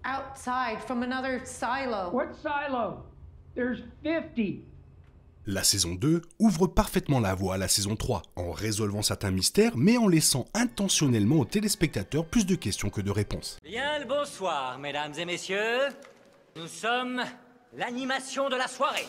outside from another silo. What silo? There's 50. La saison 2 ouvre parfaitement la voie à la saison 3, en résolvant certains mystères, mais en laissant intentionnellement aux téléspectateurs plus de questions que de réponses. Bien le bonsoir, mesdames et messieurs. Nous sommes l'animation de la soirée.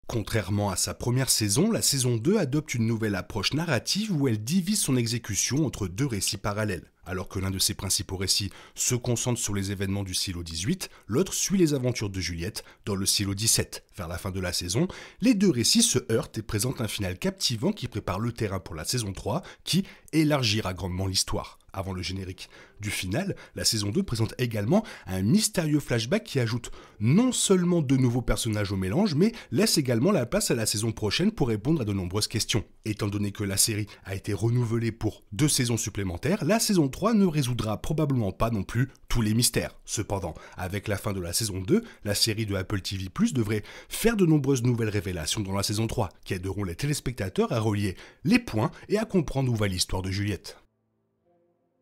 Contrairement à sa première saison, la saison 2 adopte une nouvelle approche narrative où elle divise son exécution entre deux récits parallèles. Alors que l'un de ses principaux récits se concentre sur les événements du silo 18, l'autre suit les aventures de Juliette dans le silo 17. Vers la fin de la saison, les deux récits se heurtent et présentent un final captivant qui prépare le terrain pour la saison 3, qui élargira grandement l'histoire. Avant le générique du final, la saison 2 présente également un mystérieux flashback qui ajoute non seulement de nouveaux personnages au mélange, mais laisse également la place à la saison prochaine pour répondre à de nombreuses questions. Étant donné que la série a été renouvelée pour 2 saisons supplémentaires, la saison 3 ne résoudra probablement pas non plus tous les mystères. Cependant, avec la fin de la saison 2, la série de Apple TV+ devrait faire de nombreuses nouvelles révélations dans la saison 3, qui aideront les téléspectateurs à relier les points et à comprendre où va l'histoire de Juliette.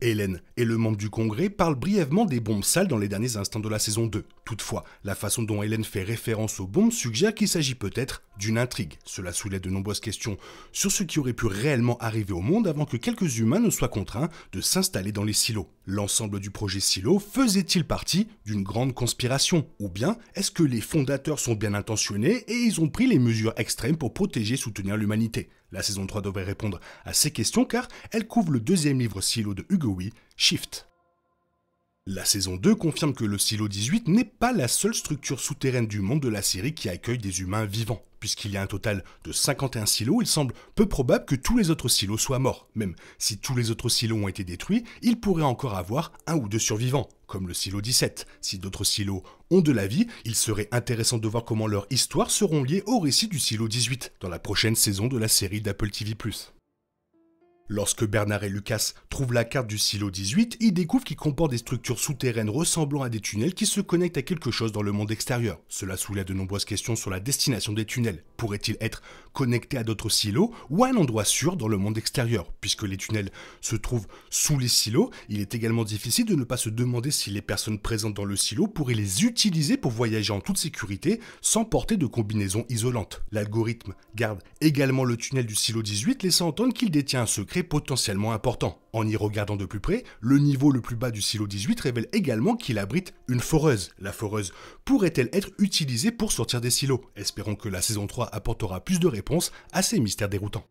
Hélène et le membre du Congrès parlent brièvement des bombes sales dans les derniers instants de la saison 2. Toutefois, la façon dont Hélène fait référence aux bombes suggère qu'il s'agit peut-être d'une intrigue. Cela soulève de nombreuses questions sur ce qui aurait pu réellement arriver au monde avant que quelques humains ne soient contraints de s'installer dans les silos. L'ensemble du projet silo faisait-il partie d'une grande conspiration? Ou bien est-ce que les fondateurs sont bien intentionnés et ils ont pris les mesures extrêmes pour protéger et soutenir l'humanité? La saison 3 devrait répondre à ces questions car elle couvre le deuxième livre silo de Hugo Weaving, Shift. La saison 2 confirme que le silo 18 n'est pas la seule structure souterraine du monde de la série qui accueille des humains vivants. Puisqu'il y a un total de 51 silos, il semble peu probable que tous les autres silos soient morts. Même si tous les autres silos ont été détruits, il pourrait encore avoir un ou deux survivants, comme le silo 17. Si d'autres silos ont de la vie, il serait intéressant de voir comment leurs histoires seront liées au récit du silo 18 dans la prochaine saison de la série d'Apple TV+. Lorsque Bernard et Lucas trouvent la carte du silo 18, ils découvrent qu'il comporte des structures souterraines ressemblant à des tunnels qui se connectent à quelque chose dans le monde extérieur. Cela soulève de nombreuses questions sur la destination des tunnels. Pourraient-ils être connectés à d'autres silos ou à un endroit sûr dans le monde extérieur? Puisque les tunnels se trouvent sous les silos, il est également difficile de ne pas se demander si les personnes présentes dans le silo pourraient les utiliser pour voyager en toute sécurité sans porter de combinaison isolante. L'algorithme garde également le tunnel du silo 18, laissant entendre qu'il détient un secret potentiellement important. En y regardant de plus près, le niveau le plus bas du silo 18 révèle également qu'il abrite une foreuse. La foreuse pourrait-elle être utilisée pour sortir des silos? Espérons que la saison 3 apportera plus de réponses à ces mystères déroutants.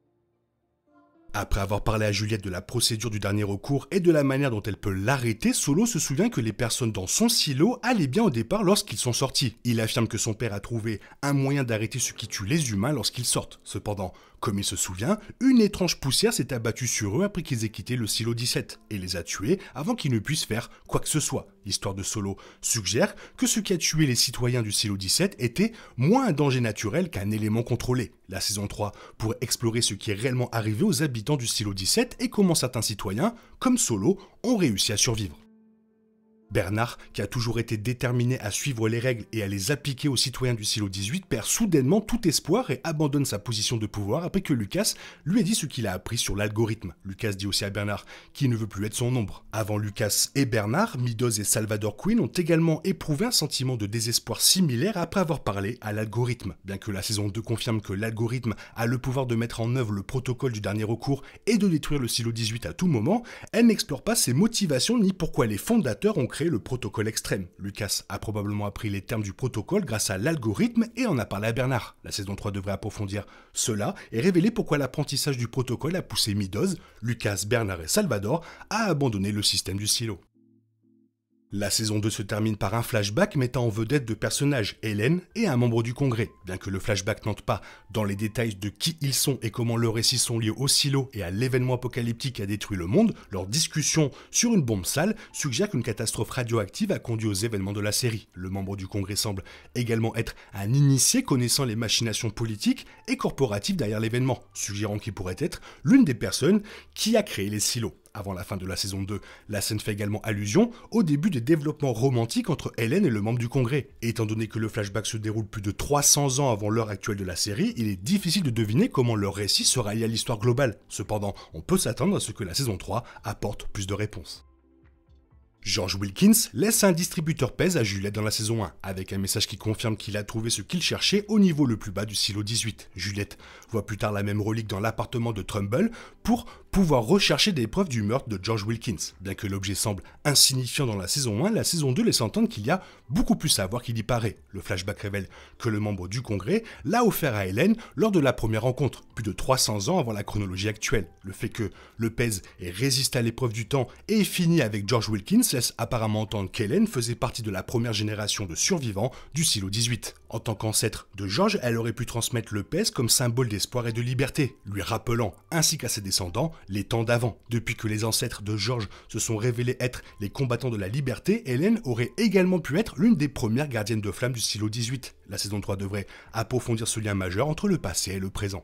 Après avoir parlé à Juliette de la procédure du dernier recours et de la manière dont elle peut l'arrêter, Solo se souvient que les personnes dans son silo allaient bien au départ lorsqu'ils sont sortis. Il affirme que son père a trouvé un moyen d'arrêter ce qui tue les humains lorsqu'ils sortent. Cependant, comme il se souvient, une étrange poussière s'est abattue sur eux après qu'ils aient quitté le silo 17 et les a tués avant qu'ils ne puissent faire quoi que ce soit. L'histoire de Solo suggère que ce qui a tué les citoyens du silo 17 était moins un danger naturel qu'un élément contrôlé. La saison 3 pourrait explorer ce qui est réellement arrivé aux habitants du silo 17 et comment certains citoyens, comme Solo, ont réussi à survivre. Bernard, qui a toujours été déterminé à suivre les règles et à les appliquer aux citoyens du silo 18, perd soudainement tout espoir et abandonne sa position de pouvoir après que Lucas lui ait dit ce qu'il a appris sur l'algorithme. Lucas dit aussi à Bernard qu'il ne veut plus être son ombre. Avant Lucas et Bernard, Midos et Salvador Queen ont également éprouvé un sentiment de désespoir similaire après avoir parlé à l'algorithme. Bien que la saison 2 confirme que l'algorithme a le pouvoir de mettre en œuvre le protocole du dernier recours et de détruire le silo 18 à tout moment, elle n'explore pas ses motivations ni pourquoi les fondateurs ont créé le protocole extrême. Lucas a probablement appris les termes du protocole grâce à l'algorithme et en a parlé à Bernard. La saison 3 devrait approfondir cela et révéler pourquoi l'apprentissage du protocole a poussé Midos, Lucas, Bernard et Salvador à abandonner le système du silo. La saison 2 se termine par un flashback mettant en vedette deux personnages, Hélène et un membre du Congrès. Bien que le flashback n'entre pas dans les détails de qui ils sont et comment leurs récits sont liés au silo et à l'événement apocalyptique qui a détruit le monde, leur discussion sur une bombe sale suggère qu'une catastrophe radioactive a conduit aux événements de la série. Le membre du Congrès semble également être un initié connaissant les machinations politiques et corporatives derrière l'événement, suggérant qu'il pourrait être l'une des personnes qui a créé les silos. Avant la fin de la saison 2, la scène fait également allusion au début des développements romantiques entre Hélène et le membre du Congrès. Et étant donné que le flashback se déroule plus de 300 ans avant l'heure actuelle de la série, il est difficile de deviner comment leur récit sera lié à l'histoire globale. Cependant, on peut s'attendre à ce que la saison 3 apporte plus de réponses. George Wilkins laisse un distributeur PES à Juliette dans la saison 1, avec un message qui confirme qu'il a trouvé ce qu'il cherchait au niveau le plus bas du silo 18. Juliette voit plus tard la même relique dans l'appartement de Trumbull pour pouvoir rechercher des preuves du meurtre de George Wilkins. Bien que l'objet semble insignifiant dans la saison 1, la saison 2 laisse entendre qu'il y a beaucoup plus à voir qu'il y paraît. Le flashback révèle que le membre du Congrès l'a offert à Helen lors de la première rencontre, plus de 300 ans avant la chronologie actuelle. Le fait que le PES ait résisté à l'épreuve du temps et fini avec George Wilkins laisse apparemment entendre qu'Helen faisait partie de la première génération de survivants du silo 18. En tant qu'ancêtre de George, elle aurait pu transmettre le PES comme symbole d'espoir et de liberté, lui rappelant, ainsi qu'à ses descendants, les temps d'avant. Depuis que les ancêtres de George se sont révélés être les combattants de la liberté, Helen aurait également pu être l'une des premières gardiennes de flamme du silo 18. La saison 3 devrait approfondir ce lien majeur entre le passé et le présent.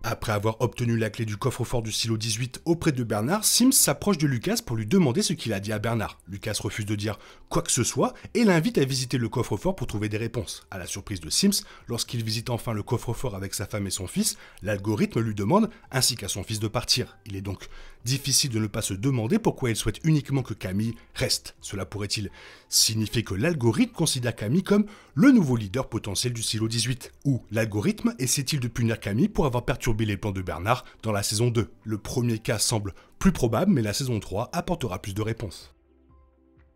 Après avoir obtenu la clé du coffre-fort du silo 18 auprès de Bernard, Sims s'approche de Lucas pour lui demander ce qu'il a dit à Bernard. Lucas refuse de dire quoi que ce soit et l'invite à visiter le coffre-fort pour trouver des réponses. À la surprise de Sims, lorsqu'il visite enfin le coffre-fort avec sa femme et son fils, l'algorithme lui demande, ainsi qu'à son fils, de partir. Il est donc difficile de ne pas se demander pourquoi il souhaite uniquement que Camille reste. Cela pourrait-il signifier que l'algorithme considère Camille comme le nouveau leader potentiel du silo 18? Ou l'algorithme essaie-t-il de punir Camille pour avoir perturbé les plans de Bernard dans la saison 2? Le premier cas semble plus probable, mais la saison 3 apportera plus de réponses.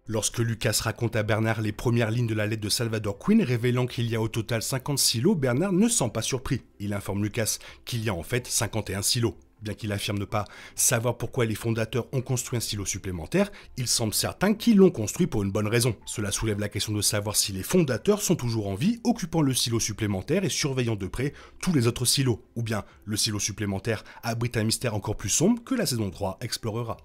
Lorsque Lucas raconte à Bernard les premières lignes de la lettre de Salvador Queen révélant qu'il y a au total 50 silos, Bernard ne semble pas surpris. Il informe Lucas qu'il y a en fait 51 silos. Bien qu'il affirme ne pas savoir pourquoi les fondateurs ont construit un silo supplémentaire, il semble certain qu'ils l'ont construit pour une bonne raison. Cela soulève la question de savoir si les fondateurs sont toujours en vie, occupant le silo supplémentaire et surveillant de près tous les autres silos. Ou bien le silo supplémentaire abrite un mystère encore plus sombre que la saison 3 explorera.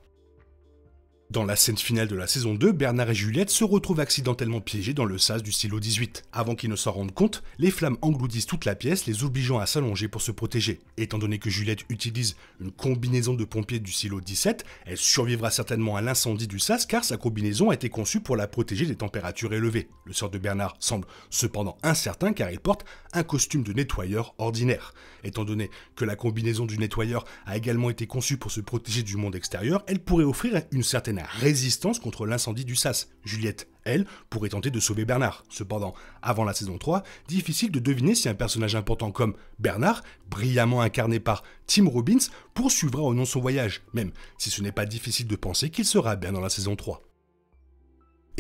Dans la scène finale de la saison 2, Bernard et Juliette se retrouvent accidentellement piégés dans le sas du silo 18. Avant qu'ils ne s'en rendent compte, les flammes engloutissent toute la pièce, les obligeant à s'allonger pour se protéger. Étant donné que Juliette utilise une combinaison de pompier du silo 17, elle survivra certainement à l'incendie du sas car sa combinaison a été conçue pour la protéger des températures élevées. Le sort de Bernard semble cependant incertain car il porte un costume de nettoyeur ordinaire. Étant donné que la combinaison du nettoyeur a également été conçue pour se protéger du monde extérieur, elle pourrait offrir une certaine résistance contre l'incendie du sas. Juliette, elle, pourrait tenter de sauver Bernard. Cependant, avant la saison 3, difficile de deviner si un personnage important comme Bernard, brillamment incarné par Tim Robbins, poursuivra ou non son voyage, même si ce n'est pas difficile de penser qu'il sera bien dans la saison 3.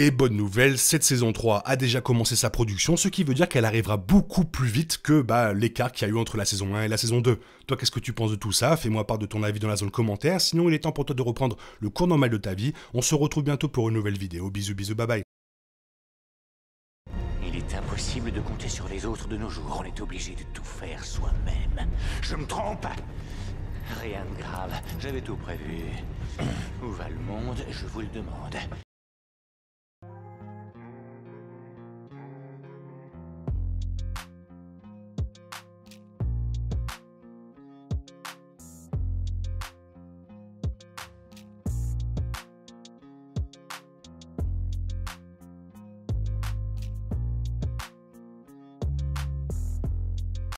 Et bonne nouvelle, cette saison 3 a déjà commencé sa production, ce qui veut dire qu'elle arrivera beaucoup plus vite que l'écart qu'il y a eu entre la saison 1 et la saison 2. Toi, qu'est-ce que tu penses de tout ça? Fais-moi part de ton avis dans la zone commentaire, sinon il est temps pour toi de reprendre le cours normal de ta vie. On se retrouve bientôt pour une nouvelle vidéo. Bisous, bisous, bye bye. Il est impossible de compter sur les autres de nos jours, on est obligé de tout faire soi-même. Je me trompe? Rien de grave, j'avais tout prévu. Où va le monde, je vous le demande.